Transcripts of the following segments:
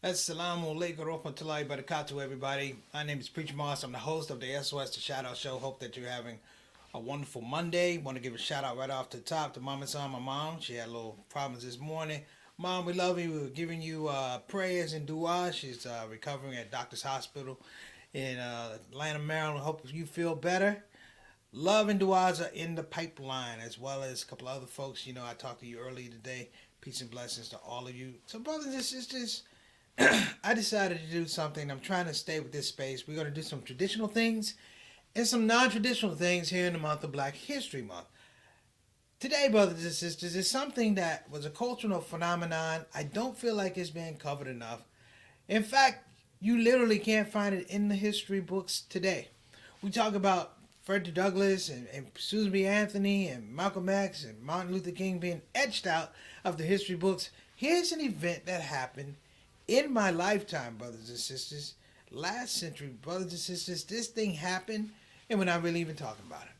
Assalamu alaikum warahmatullahi wabarakatuh, everybody. My name is Preacher Moss. I'm the host of the SOS The Shout Out Show. Hope that you're having a wonderful Monday. Want to give a shout out right off the top to Mama Son, my mom. She had a little problems this morning. Mom, we love you. We're giving you prayers and dua. She's recovering at Doctor's Hospital in Atlanta, Maryland. Hope you feel better. Love and duas are in the pipeline, as well as a couple of other folks. You know, I talked to you earlier today. Peace and blessings to all of you. So, brothers and sisters, I decided to do something. I'm trying to stay with this space. We're going to do some traditional things and some non-traditional things here in the month of Black History Month. Today, brothers and sisters, is something that was a cultural phenomenon. I don't feel like it's being covered enough. In fact, you literally can't find it in the history books today. We talk about Frederick Douglass and Susan B. Anthony and Malcolm X and Martin Luther King being etched out of the history books. Here's an event that happened in my lifetime, brothers and sisters. Last century, brothers and sisters, this thing happened and we're not really even talking about it.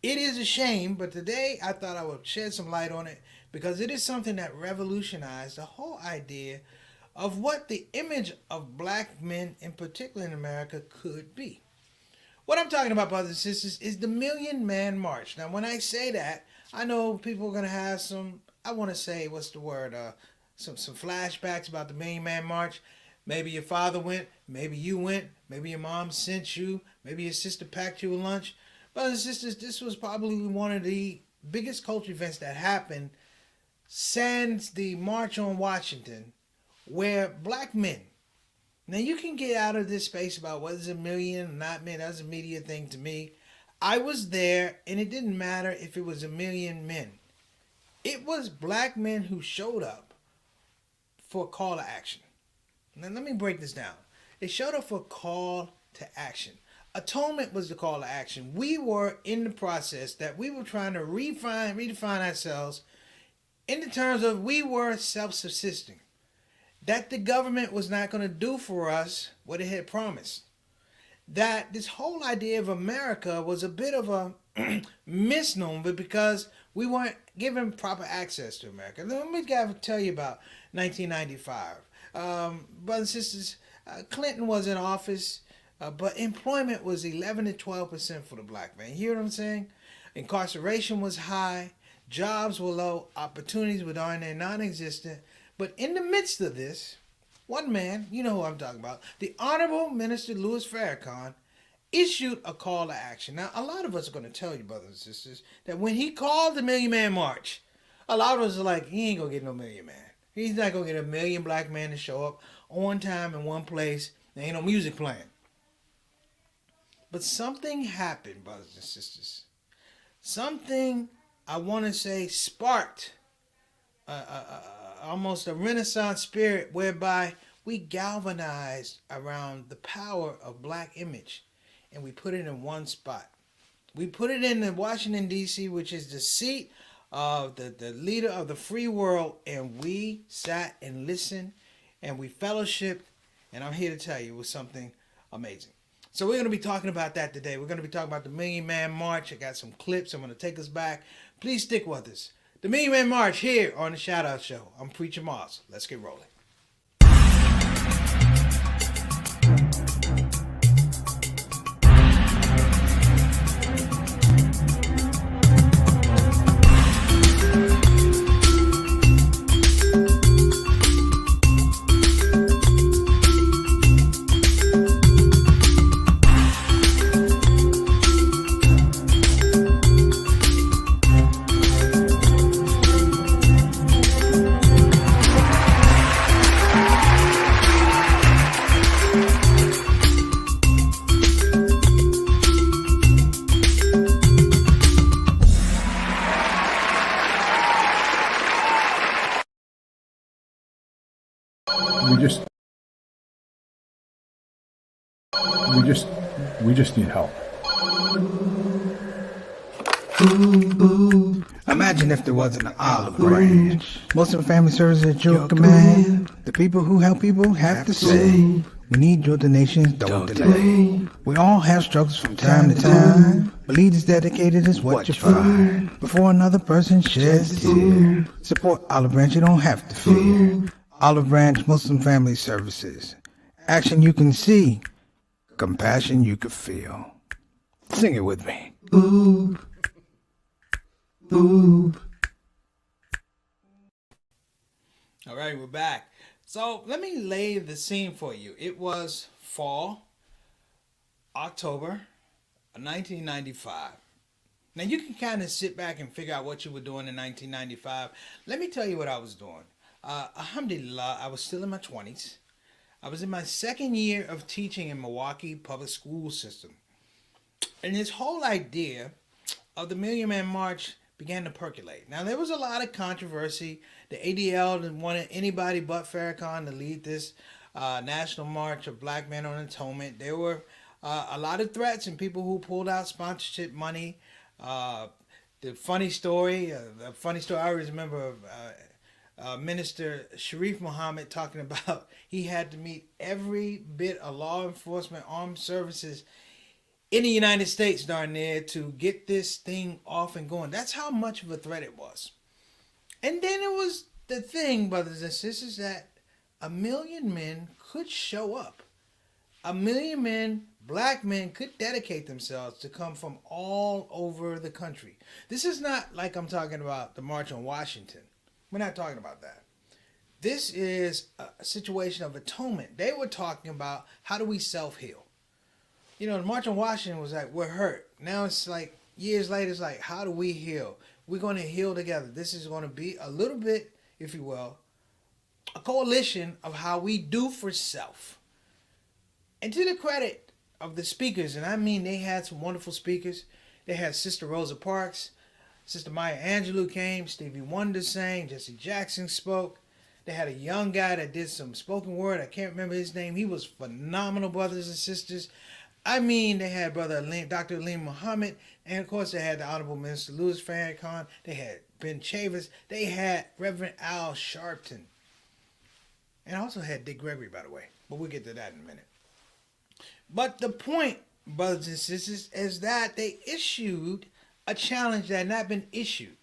It is a shame, but today I thought I would shed some light on it because it is something that revolutionized the whole idea of what the image of black men, in particular in America, could be. What I'm talking about, brothers and sisters, is the Million Man March. Now, when I say that, I know people are going to have some, I want to say, what's the word, some flashbacks about the Million Man March. Maybe your father went, maybe you went, maybe your mom sent you, maybe your sister packed you a lunch. Brothers and sisters, this was probably one of the biggest culture events that happened since the March on Washington, where black men, now you can get out of this space about whether it's a million or not million, that's a media thing to me. I was there and it didn't matter if it was a million men. It was black men who showed up for a call to action. Now let me break this down. They showed up for a call to action. Atonement was the call to action. We were in the process that we were trying to redefine ourselves in the terms of we were self-subsisting. That the government was not going to do for us what it had promised. That this whole idea of America was a bit of a misnomer because we weren't given proper access to America. Let me tell you about 1995. Brothers and sisters, Clinton was in office, but employment was 11 to 12% for the black man. You hear what I'm saying? Incarceration was high, jobs were low, opportunities were darn near non-existent. But in the midst of this, one man, you know who I'm talking about, the Honorable Minister Louis Farrakhan, issued a call to action. Now, a lot of us are going to tell you, brothers and sisters, that when he called the Million Man March, a lot of us are like, he ain't going to get no million man. He's not going to get a million black men to show up on time in one place. There ain't no music playing. But something happened, brothers and sisters. Something, I want to say, sparked almost a Renaissance spirit whereby we galvanized around the power of black image and we put it in one spot. We put it in Washington, D.C., which is the seat of the leader of the free world, and we sat and listened and we fellowshiped, and I'm here to tell you it was something amazing. So we're going to be talking about that today. We're going to be talking about the Million Man March. I got some clips. I'm going to take us back. Please stick with us. The Million Man March here on the Shout Out Show. I'm Preacher Moss. Let's get rolling. We just need help. Imagine if there wasn't an olive branch. Most of the family serves as your command. The people who help people have to say, we need your donations, don't delay. We all have struggles from time to time, but leaders dedicated is what you find. Before another person sheds a tear, support Olive Branch, you don't have to fear. Olive Branch Muslim Family Services. Action you can see, compassion you can feel. Sing it with me. Ooh, ooh. All right, we're back. So let me lay the scene for you. It was fall, October of 1995. Now you can kind of sit back and figure out what you were doing in 1995. Let me tell you what I was doing. Alhamdulillah, I was still in my 20s. I was in my second year of teaching in Milwaukee public school system. And this whole idea of the Million Man March began to percolate. Now, there was a lot of controversy. The ADL didn't want anybody but Farrakhan to lead this National March of Black Men on Atonement. There were a lot of threats and people who pulled out sponsorship money. The funny story I always remember Minister Sharif Muhammad talking about he had to meet every bit of law enforcement, armed services in the United States darn near to get this thing off and going. That's how much of a threat it was. And then it was the thing, brothers and sisters, that a million men could show up. A million men, black men, could dedicate themselves to come from all over the country. This is not like I'm talking about the March on Washington. We're not talking about that. This is a situation of atonement. They were talking about how do we self-heal. You know, the March on Washington was like, we're hurt. Now it's like, years later, it's like, how do we heal? We're going to heal together. This is going to be a little bit, if you will, a coalition of how we do for self. And to the credit of the speakers, and I mean they had some wonderful speakers. They had Sister Rosa Parks, Sister Maya Angelou came, Stevie Wonder sang, Jesse Jackson spoke. They had a young guy that did some spoken word. I can't remember his name. He was phenomenal, brothers and sisters. I mean, they had Dr. Aleem Muhammad, and of course they had the Honorable Minister Louis Farrakhan. They had Ben Chavis. They had Reverend Al Sharpton. And also had Dick Gregory, by the way. But we'll get to that in a minute. But the point, brothers and sisters, is that they issued a challenge that had not been issued.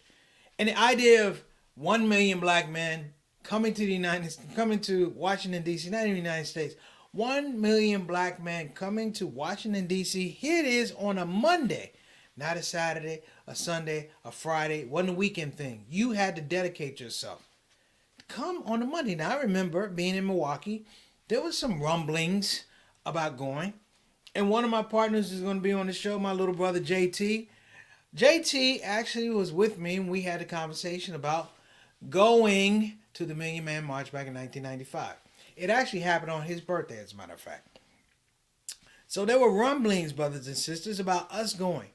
And the idea of 1 million black men coming to Washington, D.C., not even the United States, 1 million black men coming to Washington, D.C. Here it is on a Monday, not a Saturday, a Sunday, a Friday. It wasn't a weekend thing. You had to dedicate yourself. Come on a Monday. Now, I remember being in Milwaukee. There was some rumblings about going. And one of my partners is going to be on the show, my little brother, JT. JT actually was with me, and we had a conversation about going to the Million Man March back in 1995. It actually happened on his birthday, as a matter of fact. So there were rumblings, brothers and sisters, about us going.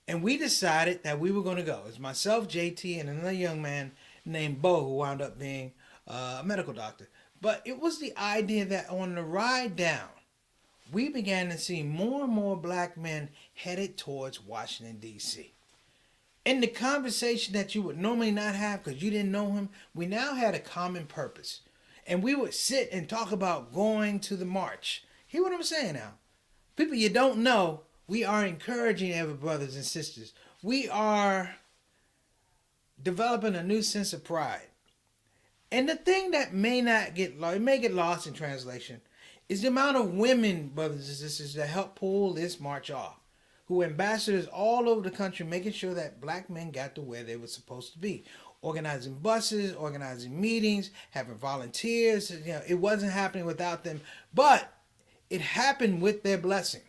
And we decided that we were going to go. It's myself, JT, and another young man named Bo, who wound up being a medical doctor. But it was the idea that on the ride down, we began to see more and more black men headed towards Washington, D.C. In the conversation that you would normally not have because you didn't know him, we now had a common purpose. And we would sit and talk about going to the march. Hear what I'm saying now? People you don't know, we are encouraging every brothers and sisters. We are developing a new sense of pride. And the thing that may get lost in translation, is the amount of women, brothers and sisters, that help pull this march off. Who were ambassadors all over the country, making sure that black men got to where they were supposed to be. Organizing buses, organizing meetings, having volunteers. You know, it wasn't happening without them, but it happened with their blessing.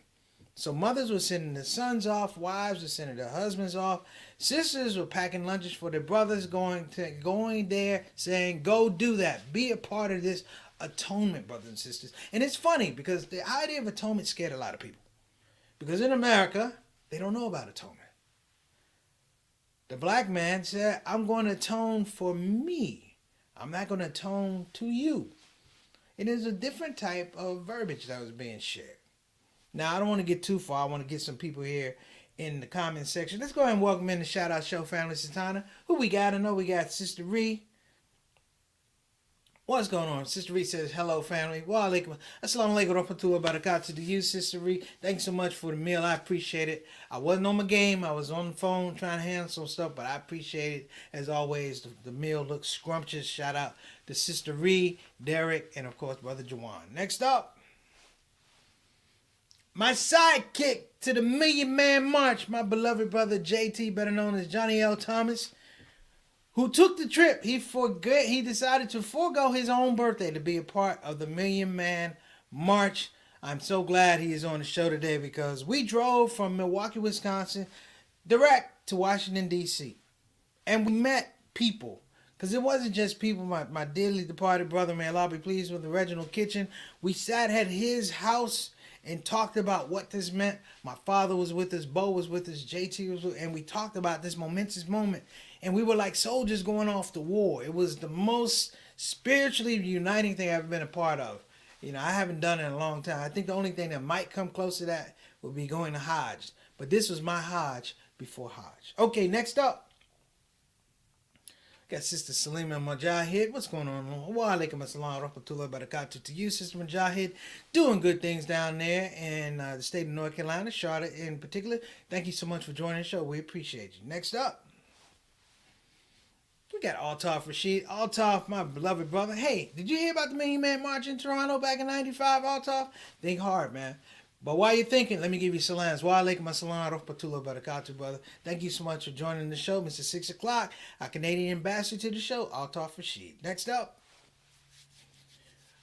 So mothers were sending their sons off, wives were sending their husbands off, sisters were packing lunches for their brothers, going there, saying, "Go do that, be a part of this atonement, brothers and sisters." And it's funny because the idea of atonement scared a lot of people, because in America they don't know about atonement. The black man said, "I'm going to atone for me. I'm not going to atone to you." It is a different type of verbiage that was being shared. Now, I don't want to get too far. I want to get some people here in the comment section. Let's go ahead and welcome in the Shout Out Show family, Satana. Who we got? I know we got Sister Ree. What's going on? Sister Ree says, hello, family. Wa alaikum. Assalamu alaikum rahmatullahi wa barakatuh to you, Sister Ree. Thanks so much for the meal. I appreciate it. I wasn't on my game. I was on the phone trying to handle some stuff, but I appreciate it. As always, the meal looks scrumptious. Shout out to Sister Ree, Derek, and of course, Brother Jawan. Next up, my sidekick to the Million Man March, my beloved brother JT, better known as Johnny L. Thomas, who took the trip. He decided to forego his own birthday to be a part of the Million Man March. I'm so glad he is on the show today because we drove from Milwaukee, Wisconsin, direct to Washington, D.C. And we met people. Because it wasn't just people, my dearly departed brother, may Allah be pleased with the Reginald Kitchen. We sat at his house and talked about what this meant. My father was with us, Bo was with us, JT was with us, and we talked about this momentous moment. And we were like soldiers going off to war. It was the most spiritually uniting thing I've ever been a part of. You know, I haven't done it in a long time. I think the only thing that might come close to that would be going to Hajj. But this was my Hajj before Hajj. Okay, next up. Got Sister Salima Mujahid. What's going on? Wa alaikum assalam wa rahmatullahi wa barakatuh to you, Sister Mujahid. Doing good things down there in the state of North Carolina, Charlotte in particular. Thank you so much for joining the show. We appreciate you. Next up. We got Altaf Rashid. Altaf, my beloved brother. Hey, did you hear about the Million Man March in Toronto back in 95, Altaf? Think hard, man. But while you're thinking, let me give you salams. Wa alaikum assalam wa rahmatullahi wa barakatuh, brother. Thank you so much for joining the show, Mr. 6 o'clock, our Canadian ambassador to the show, Altaf Rashid. Next up,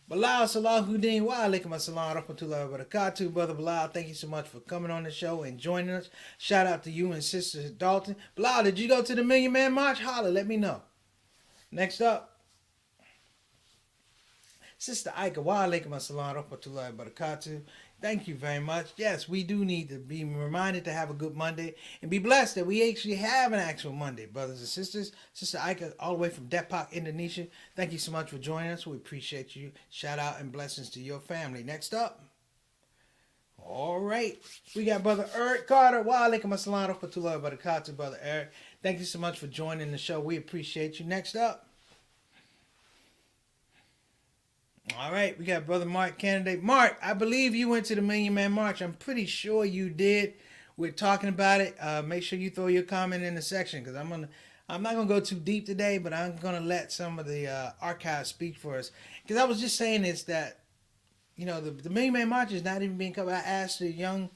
Bilal Salahuddin. Wa alaikum assalam wa rahmatullahi wa barakatuh, brother Bilal. Thank you so much for coming on the show and joining us. Shout out to you and Sister Dalton. Bilal, did you go to the Million Man March? Holla, let me know. Next up, Sister Aika. Wa alaikum assalam wa rahmatullahi wa barakatuh. Thank you very much. Yes, we do need to be reminded to have a good Monday and be blessed that we actually have an actual Monday, brothers and sisters. Sister Aika, all the way from Depok, Indonesia. Thank you so much for joining us. We appreciate you. Shout out and blessings to your family. Next up. All right. We got Brother Eric Carter. Wa alaikum assalam wa rahmatullahi wa barakatuh, Brother Eric. Thank you so much for joining the show. We appreciate you. Next up. All right, we got Brother Mark Candidate. Mark, I believe you went to the Million Man March. I'm pretty sure you did. We're talking about it. Make sure you throw your comment in the section because I'm not gonna go too deep today, but I'm gonna let some of the archives speak for us. Because I was just saying this that, you know, the Million Man March is not even being covered. I asked a young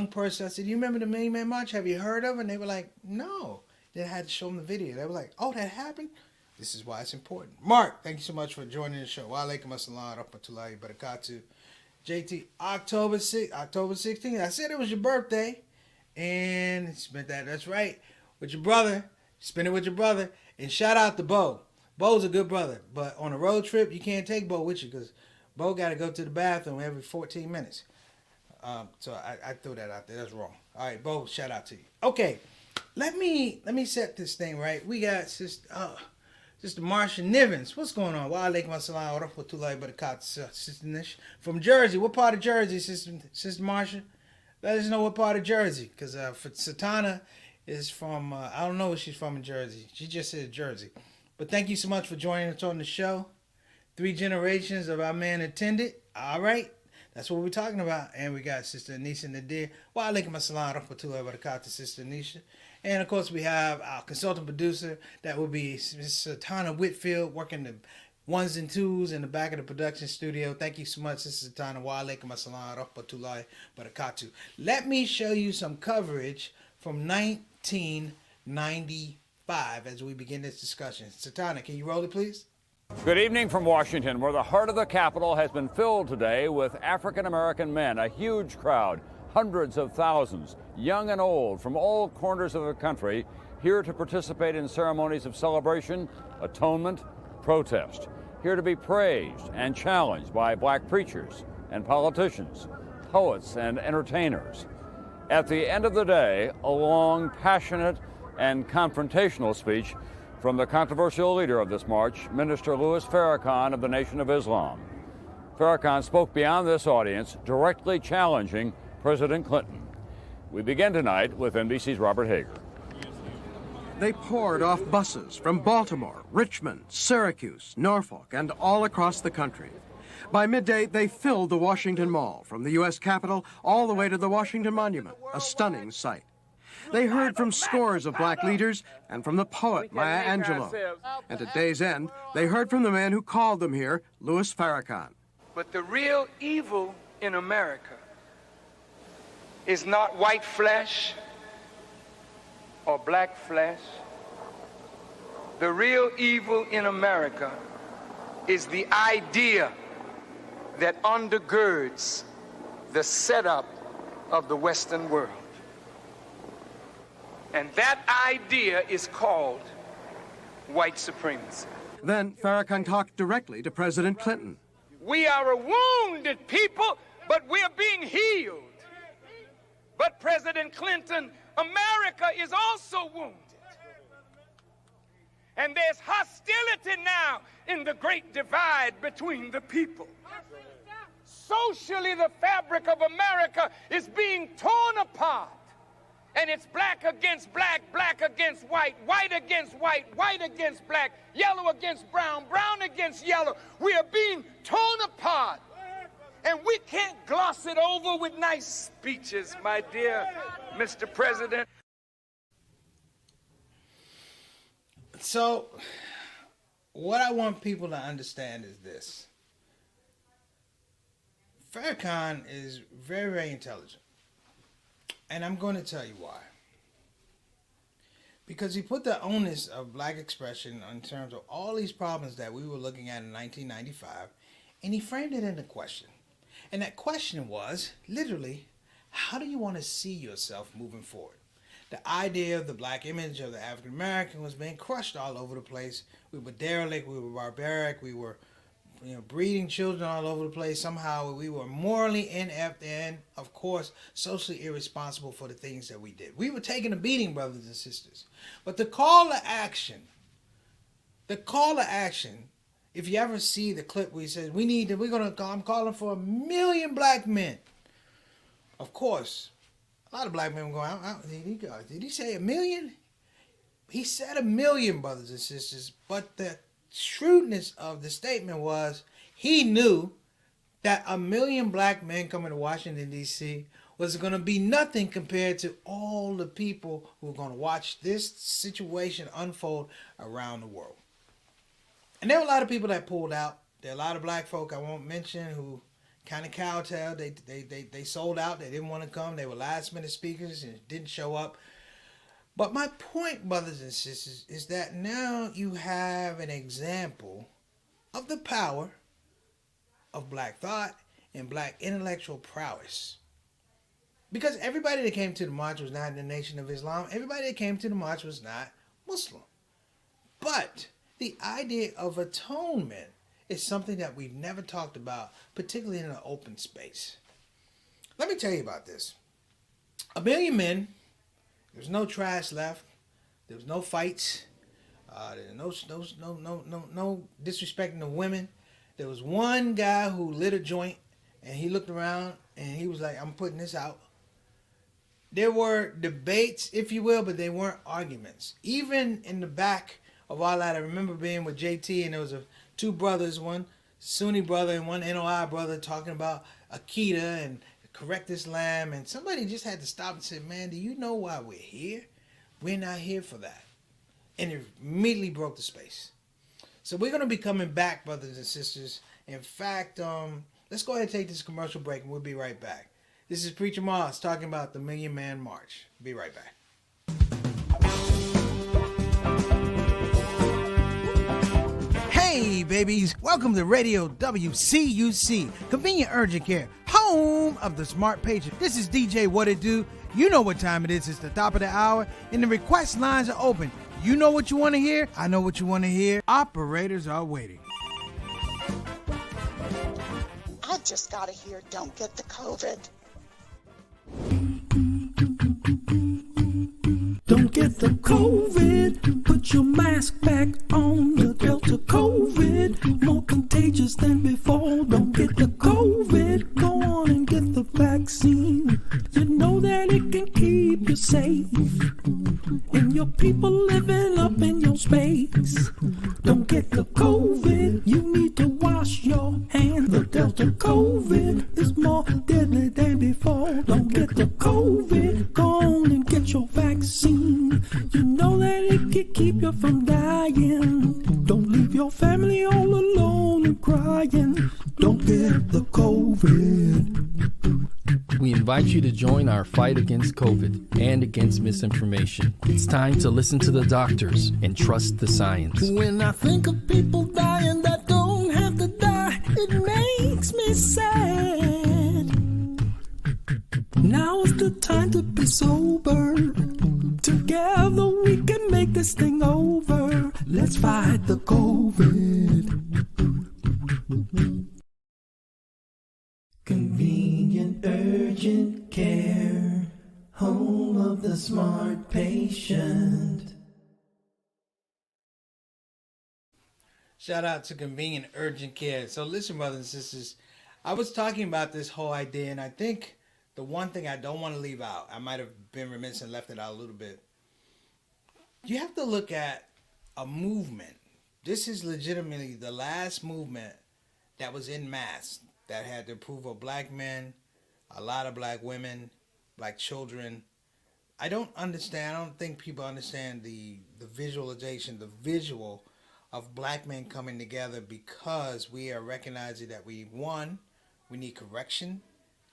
person. I said, "You remember the Million Man March? Have you heard of it?" And they were like, "No." Then I had to show them the video. They were like, "Oh, that happened." This is why it's important. Mark, thank you so much for joining the show. Wa alaikum assalam wa rahmatullahi wa barakatuh. JT, October 16th. I said it was your birthday. And spent that. That's right. With your brother. Spend it with your brother. And shout out to Bo. Bo's a good brother. But on a road trip, you can't take Bo with you because Bo got to go to the bathroom every 14 minutes. So I threw that out there. That's wrong. All right, Bo, shout out to you. Okay. Let me set this thing right. We got Sister Marsha Nivens. What's going on? Wa alaikum assalam wa rahmatullahi wa barakatuh, Sister Nish. From Jersey. What part of Jersey, Sister Marsha? Let us know what part of Jersey. Because Satana is from, I don't know where she's from in Jersey. She just said Jersey. But thank you so much for joining us on the show. 3 generations of our man attended. All right. That's what we're talking about. And we got Sister Anisha Nadir. Wa alaikum assalam wa rahmatullahi wa barakatuh, Sister Anisha. And, of course, we have our consultant producer. That will be Ms. Tana Whitfield, working the ones and twos in the back of the production studio. Thank you so much, Sister Tana. Wa alaikum assalam wa rahmatullahi wa barakatuh. Let me show you some coverage from 1995 as we begin this discussion. Satana, can you roll it, please? Good evening from Washington, where the heart of the Capitol has been filled today with African-American men, a huge crowd. Hundreds of thousands, young and old, from all corners of the country, here to participate in ceremonies of celebration, atonement, protest. Here to be praised and challenged by black preachers and politicians, poets and entertainers. At the end of the day, a long, passionate, and confrontational speech from the controversial leader of this march, Minister Louis Farrakhan of the Nation of Islam. Farrakhan spoke beyond this audience, directly challenging President Clinton. We begin tonight with NBC's Robert Hager. They poured off buses from Baltimore, Richmond, Syracuse, Norfolk, and all across the country. By midday, they filled the Washington Mall, from the U.S. Capitol all the way to the Washington Monument, a stunning sight. They heard from scores of black leaders and from the poet Maya Angelou. And at day's end, they heard from the man who called them here, Louis Farrakhan. But the real evil in America is not white flesh or black flesh. The real evil in America is the idea that undergirds the setup of the Western world. And that idea is called white supremacy. Then Farrakhan talked directly to President Clinton. We are a wounded people, but we're being healed. But President Clinton, America is also wounded. And there's hostility now in the great divide between the people. Socially, the fabric of America is being torn apart. And it's black against black, black against white, white against white, white against black, yellow against brown, brown against yellow. We are being torn apart. And we can't gloss it over with nice speeches, my dear Mr. President. So, what I want people to understand is this. Farrakhan is very, very intelligent. And I'm going to tell you why. Because he put the onus of black expression in terms of all these problems that we were looking at in 1995, and he framed it in a question. And that question was, literally, how do you want to see yourself moving forward? The idea of the black image of the African American was being crushed all over the place. We were derelict, we were barbaric, we were breeding children all over the place. Somehow we were morally inept and, of course, socially irresponsible for the things that we did. We were taking a beating, brothers and sisters. But the call to action, if you ever see the clip where he says, I'm calling for 1 million black men. Of course, a lot of black men were going, did he say 1 million? He said 1 million, brothers and sisters, but the shrewdness of the statement was he knew that 1 million black men coming to Washington, D.C. was going to be nothing compared to all the people who were going to watch this situation unfold around the world. And there were a lot of people that pulled out. There are a lot of black folk I won't mention who kind of cowtailed. They sold out. They didn't want to come. They were last minute speakers and didn't show up. But my point, brothers and sisters, is that now you have an example of the power of black thought and black intellectual prowess. Because everybody that came to the march was not in the Nation of Islam. Everybody that came to the march was not Muslim. But the idea of atonement is something that we've never talked about, particularly in an open space. Let me tell you about this. 1 million men. There was no trash left. There was no fights. There was no disrespecting the women. There was one guy who lit a joint, and he looked around, and he was like, I'm putting this out. There were debates, if you will, but they weren't arguments. Even in the back of all that, I remember being with JT, and there was two brothers, one Sunni brother and one NOI brother, talking about Akita and correct Islam, and somebody just had to stop and say, man, do you know why we're here? We're not here for that. And it immediately broke the space. So we're going to be coming back, brothers and sisters. In fact, let's go ahead and take this commercial break, and we'll be right back. This is Preacher Moss talking about the Million Man March. Be right back. Hey, babies. Welcome to Radio WCUC, Convenient Urgent Care, home of the smart patient. This is DJ What It Do. You know what time it is. It's the top of the hour, and the request lines are open. You know what you want to hear. I know what you want to hear. Operators are waiting. I just got to hear Don't Get the COVID. Don't get the COVID, put your mask back on. The Delta COVID, more contagious than before. Don't get the COVID, go on and get the vaccine. You know that it can keep you safe, and your people living You need to wash your hands. The Delta COVID is more deadly than before. Don't get the COVID. Go on and get your vaccine. You know that it can keep you from dying. Don't leave your family all alone and crying. Don't get the COVID. We invite you to join our fight against COVID and against misinformation. It's time to listen to the doctors and trust the science. When I think of people dying that don't have to die, it makes me sad. Now is the time to be sober. Together we can make this thing over. Let's fight the COVID. Convenient urgent care, home of the smart patient. Shout out to Convenient Urgent Care. So listen, brothers and sisters, I was talking about this whole idea, and I think the one thing I don't want to leave out, I might have been remiss and left it out a little bit. You have to look at a movement. This is legitimately the last movement that was in mass, that had the approval of black men, a lot of black women, black children. I don't think people understand the visualization, the visual of black men coming together, because we are recognizing that we need correction.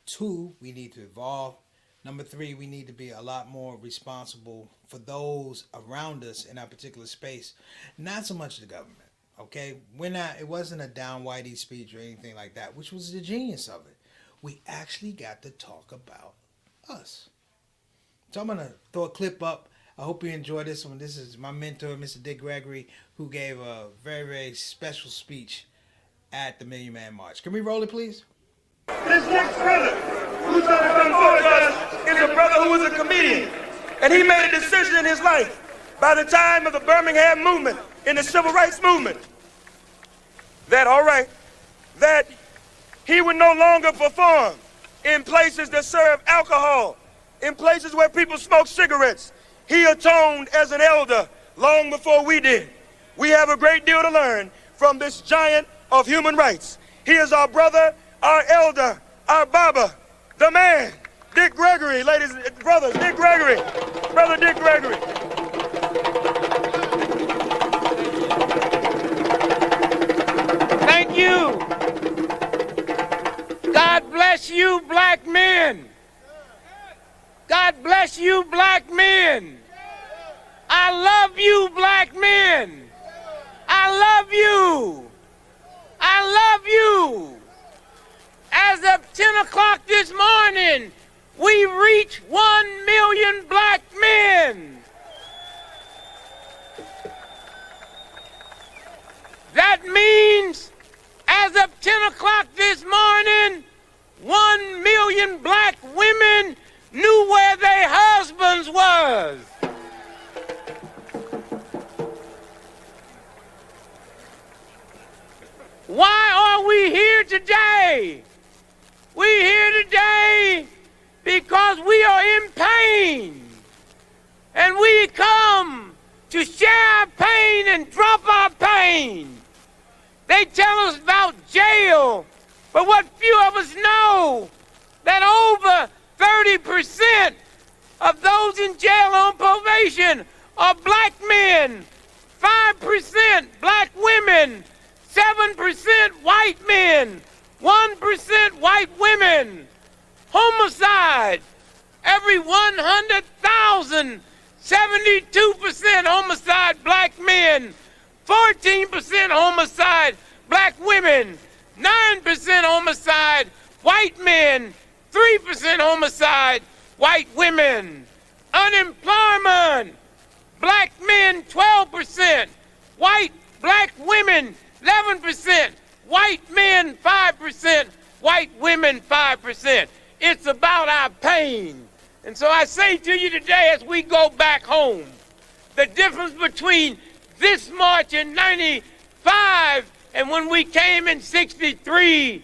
2, we need to evolve. Number 3, we need to be a lot more responsible for those around us in our particular space, not so much the government. Okay, it wasn't a down whitey speech or anything like that, which was the genius of it. We actually got to talk about us. So I'm going to throw a clip up. I hope you enjoy this one. This is my mentor, Mr. Dick Gregory, who gave a very, very special speech at the Million Man March. Can we roll it, please? This next brother who's going to come forward to us is a brother who was a comedian. And he made a decision in his life by the time of the Birmingham movement, in the civil rights movement, that he would no longer perform in places that serve alcohol, in places where people smoke cigarettes. He atoned as an elder long before we did. We have a great deal to learn from this giant of human rights. He is our brother, our elder, our Baba, the man, Dick Gregory, ladies and brothers, Dick Gregory, brother Dick Gregory. Thank you. God bless you, black men. God bless you, black men. I love you, black men. I love you. I love you. As of 10 o'clock this morning, we reached 1 million black men. That means, as of 10 o'clock this morning, 1 million black women knew where their husbands was. Why are we here today? We're here today because we are in pain. And we come to share our pain and drop our pain. They tell us about jail, but what few of us know that over 30% of those in jail on probation are black men, 5% black women, 7% white men, 1% white women. Homicide, every 100,000, 72% homicide black men, 14% homicide black women, 9% homicide white men, 3% homicide white women. Unemployment, black men 12%, black women 11%, white men 5%, white women 5%. It's about our pain. And so I say to you today, as we go back home, the difference between this march in 95 and when we came in 63,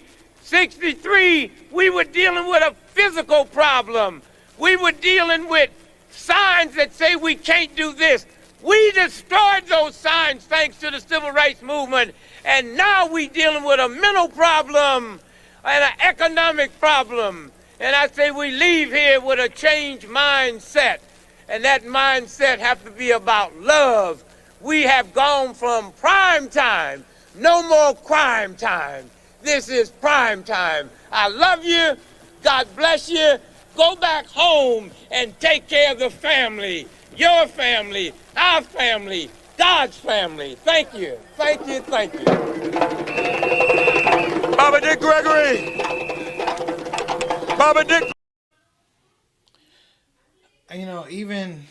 we were dealing with a physical problem. We were dealing with signs that say we can't do this. We destroyed those signs thanks to the civil rights movement, and now we dealing with a mental problem and an economic problem. And I say we leave here with a changed mindset, and that mindset has to be about love. We have gone from prime time, no more crime time. This is prime time. I love you. God bless you. Go back home and take care of the family, your family, our family, God's family. Thank you. Thank you. Thank you. Baba Dick Gregory. Baba Dick. You know, even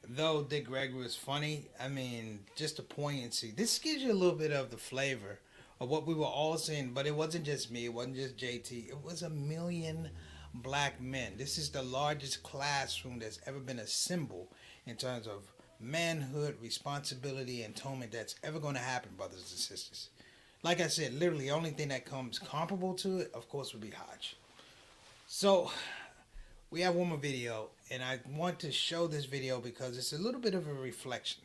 though Dick Gregory was funny, I mean, just the poignancy. This gives you a little bit of the flavor of what we were all seeing, but it wasn't just me, it wasn't just JT, it was 1 million black men. This is the largest classroom that's ever been assembled in terms of manhood, responsibility, and atonement that's ever going to happen, brothers and sisters. Like I said, literally the only thing that comes comparable to it, of course, would be Hajj. So we have one more video, and I want to show this video because it's a little bit of a reflection.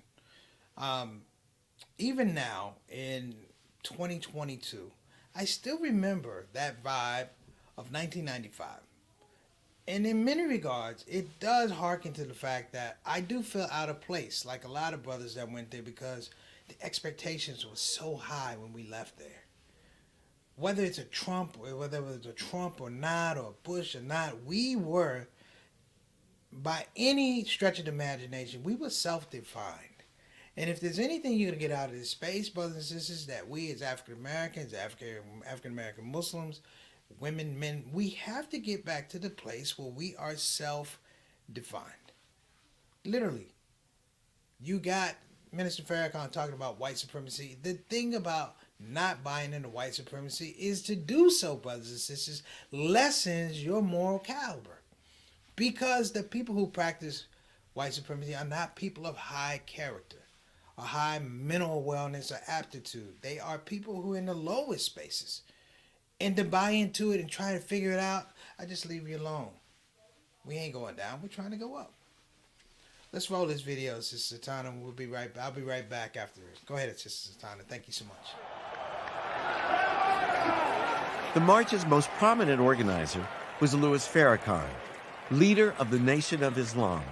Even now in 2022, I still remember that vibe of 1995. And in many regards, it does harken to the fact that I do feel out of place, like a lot of brothers that went there, because the expectations were so high when we left there. Whether it's a Trump, or whether it was a Trump or not, or Bush or not, we were, by any stretch of the imagination, we were self-defined. And if there's anything you're going to get out of this space, brothers and sisters, that we as African Americans, African American Muslims, women, men, we have to get back to the place where we are self-defined. Literally. You got Minister Farrakhan talking about white supremacy. The thing about not buying into white supremacy is to do so, brothers and sisters, lessens your moral caliber. Because the people who practice white supremacy are not people of high character, or high mental wellness or aptitude. They are people who are in the lowest spaces. And to buy into it and try to figure it out, I just leave you alone. We ain't going down. We're trying to go up. Let's roll this video, Sister Satana. I'll be right back after this. Go ahead, Sister Satana. Thank you so much. The march's most prominent organizer was Louis Farrakhan, leader of the Nation of Islam.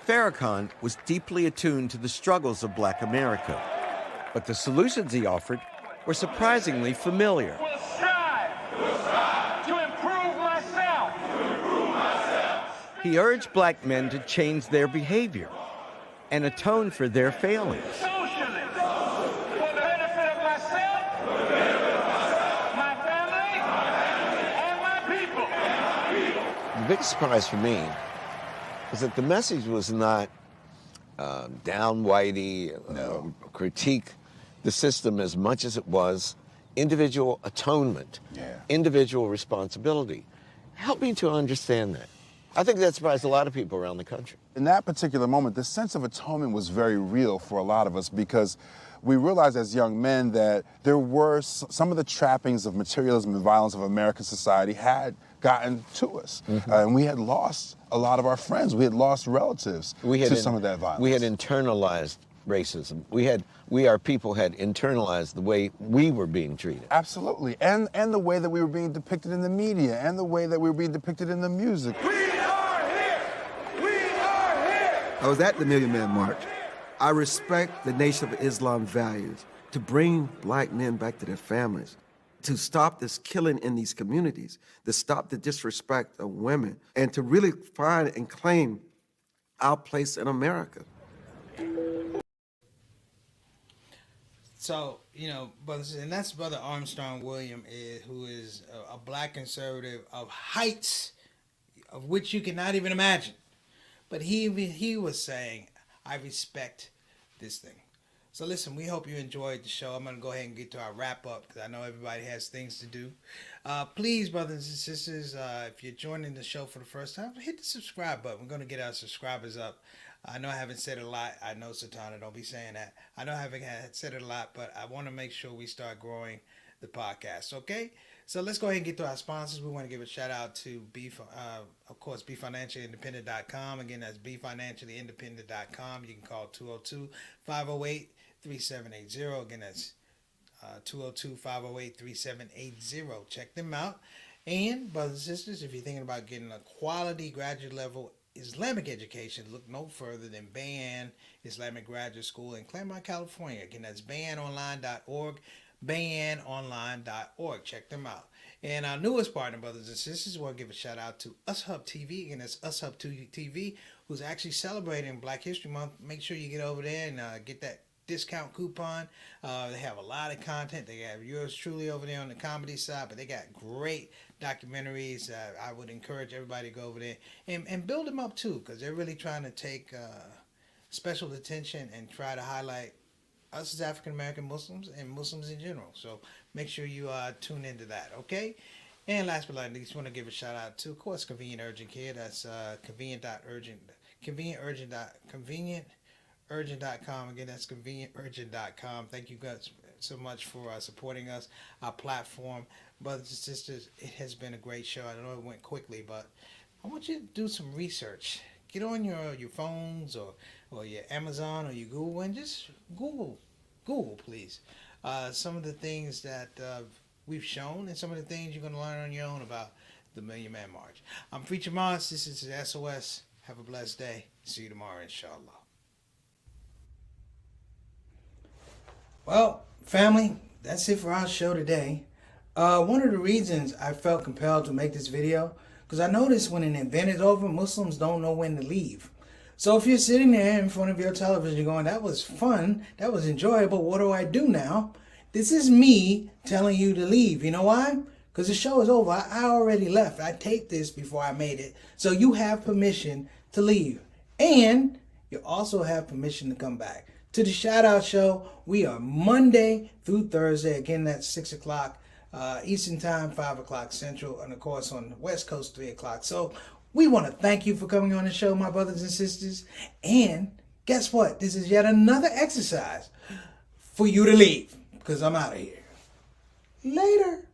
Farrakhan was deeply attuned to the struggles of Black America, but the solutions he offered were surprisingly familiar. We'll strive to improve myself. He urged Black men to change their behavior and atone for their failings. Socially, for the benefit of myself, my family, and my people. The biggest surprise for me was that the message was not down whitey, critique the system as much as it was individual atonement, individual responsibility. Help me to understand that. I think that surprised a lot of people around the country. In that particular moment, the sense of atonement was very real for a lot of us because we realized as young men that there were some of the trappings of materialism and violence of American society had gotten to us. And we had lost a lot of our friends. We had lost relatives to some of that violence. We had internalized racism. Our people had internalized the way we were being treated. Absolutely. And the way that we were being depicted in the media and the way that we were being depicted in the music. We are here! We are here! I was at the Million Man March. I respect the Nation of Islam values to bring Black men back to their families, to stop this killing in these communities, to stop the disrespect of women, and to really find and claim our place in America. So, you know, brothers, and that's Brother Armstrong William, who is a Black conservative of heights of which you cannot even imagine. But he was saying, I respect this thing. So listen, we hope you enjoyed the show. I'm going to go ahead and get to our wrap up because I know everybody has things to do. Please, brothers and sisters, if you're joining the show for the first time, hit the subscribe button. We're going to get our subscribers up. I know I haven't said it a lot. I know, Satana, don't be saying that. I know I haven't said it a lot, but I want to make sure we start growing the podcast. Okay, so let's go ahead and get to our sponsors. We want to give a shout out to of course, BeFinanciallyIndependent.com. Again, that's BeFinanciallyIndependent.com. You can call 202-508-3780. Again, that's 202-508-3780. Check them out. And brothers and sisters, if you're thinking about getting a quality graduate level Islamic education, look no further than Bayan Islamic Graduate School in Claremont, California. Again, that's bayanonline.org, bayanonline.org. Check them out. And our newest partner, brothers and sisters, we want to give a shout out to UsHub TV, and it's UsHub TV, who's actually celebrating Black History Month. Make sure you get over there and get that discount coupon. They have a lot of content. They have yours truly over there on the comedy side, but they got great documentaries. I would encourage everybody to go over there and build them up too, because they're really trying to take special attention and try to highlight us as African American Muslims and Muslims in general. So make sure you tune into that, okay? And last but not least, I want to give a shout out to, of course, Convenient Urgent Care. That's convenient.urgent.com. Again, that's convenienturgent.com. Thank you guys so much for supporting us, our platform. Brothers and sisters, it has been a great show. I know it went quickly, but I want you to do some research. Get on your phones or your Amazon or your Google and just Google, please. Some of the things that we've shown and some of the things you're going to learn on your own about the Million Man March. I'm Preacher Moss. This is SOS. Have a blessed day. See you tomorrow, inshallah. Well, family, that's it for our show today. One of the reasons I felt compelled to make this video, because I noticed when an event is over, Muslims don't know when to leave. So if you're sitting there in front of your television going, that was fun, that was enjoyable, what do I do now? This is me telling you to leave. You know why? Because the show is over. I already left. I taped this before I made it. So you have permission to leave. And you also have permission to come back. To the Shout Out Show, we are Monday through Thursday. Again, that's 6 o'clock Eastern Time, 5 o'clock Central, and of course on the West Coast, 3 o'clock. So we want to thank you for coming on the show, my brothers and sisters. And guess what? This is yet another exercise for you to leave, because I'm out of here. Later.